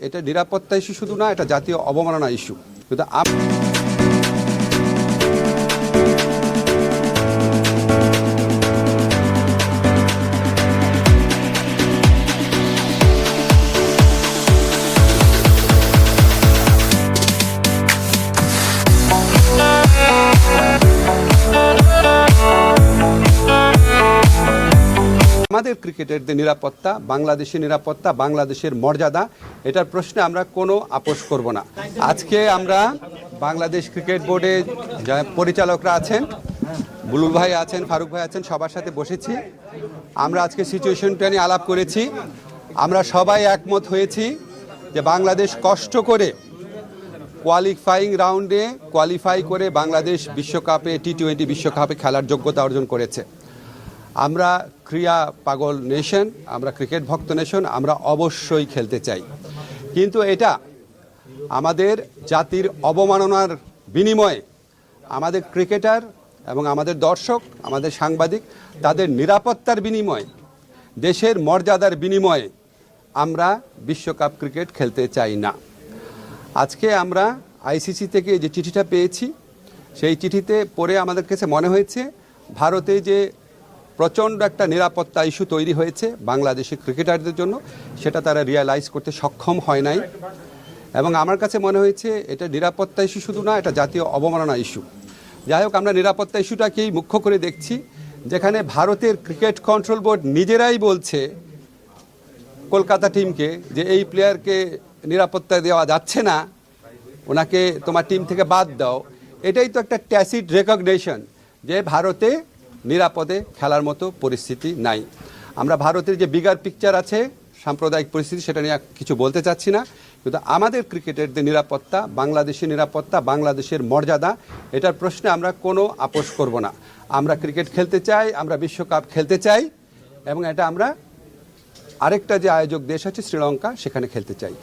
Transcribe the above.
এটা নিরাপত্তা ইস্যু শুধু না, এটা জাতীয় অবমাননা ইস্যু। কিন্তু আমাদের ক্রিকেটারদের নিরাপত্তা, বাংলাদেশের নিরাপত্তা, বাংলাদেশের মর্যাদা, এটার প্রশ্নে আমরা কোনো আপোষ করব না। আজকে আমরা বাংলাদেশ ক্রিকেট বোর্ডে যারা পরিচালকরা আছেন, বুলুল ভাই আছেন, ফারুক ভাই আছেন, সবার সাথে বসেছি। আমরা আজকে সিচুয়েশনটা নিয়ে আলাপ করেছি। আমরা সবাই একমত হয়েছি যে বাংলাদেশ কষ্ট করে কোয়ালিফাইং রাউন্ডে কোয়ালিফাই করে বাংলাদেশ বিশ্বকাপে টি-20 বিশ্বকাপে খেলার যোগ্যতা অর্জন করেছে। আমরা ক্রীড়া পাগল নেশন, আমরা ক্রিকেট ভক্ত নেশন, আমরা অবশ্যই খেলতে চাই। কিন্তু এটা আমাদের জাতির অবমাননার বিনিময়ে আমাদের ক্রিকেটার এবং আমাদের দর্শক, আমাদের সাংবাদিক, তাদের নিরাপত্তার বিনিময়ে, দেশের মর্যাদার বিনিময়ে আমরা বিশ্বকাপ ক্রিকেট খেলতে চাই না। আজকে আমরা আইসিসি থেকে যে চিঠিটা পেয়েছি, সেই চিঠিতে পড়ে আমাদের কাছে মনে হয়েছে ভারতে যে প্রচণ্ড একটা নিরাপত্তা ইস্যু তৈরি হয়েছে বাংলাদেশি ক্রিকেটারদের জন্য, সেটা তারা রিয়ালাইজ করতে সক্ষম হয় নাই। এবং আমার কাছে মনে হয়েছে এটা নিরাপত্তা ইস্যু শুধু না, এটা জাতীয় অবমাননা ইস্যু। যাই হোক, আমরা নিরাপত্তা ইস্যুটাকেই মুখ্য করে দেখছি, যেখানে ভারতের ক্রিকেট কন্ট্রোল বোর্ড নিজেরাই বলছে কলকাতা টিমকে যে এই প্লেয়ারকে নিরাপত্তা দেওয়া যাচ্ছে না, ওনাকে তোমার টিম থেকে বাদ দাও। এটাই তো একটা ট্যাসিড রেকগনিশন যে ভারতে নিরাপদে খেলার মতো পরিস্থিতি নাই। আমরা ভারতের যে বিগার পিকচার আছে, সাম্প্রদায়িক পরিস্থিতি, সেটা নিয়ে কিছু বলতে চাচ্ছি না। কিন্তু আমাদের ক্রিকেটারদের নিরাপত্তা, বাংলাদেশের নিরাপত্তা, বাংলাদেশের মর্যাদা, এটার প্রশ্নে আমরা কোনো আপোষ করব না। আমরা ক্রিকেট খেলতে চাই, আমরা বিশ্বকাপ খেলতে চাই, এবং এটা আমরা আরেকটা যে আয়োজক দেশ আছে শ্রীলঙ্কা, সেখানে খেলতে চাই।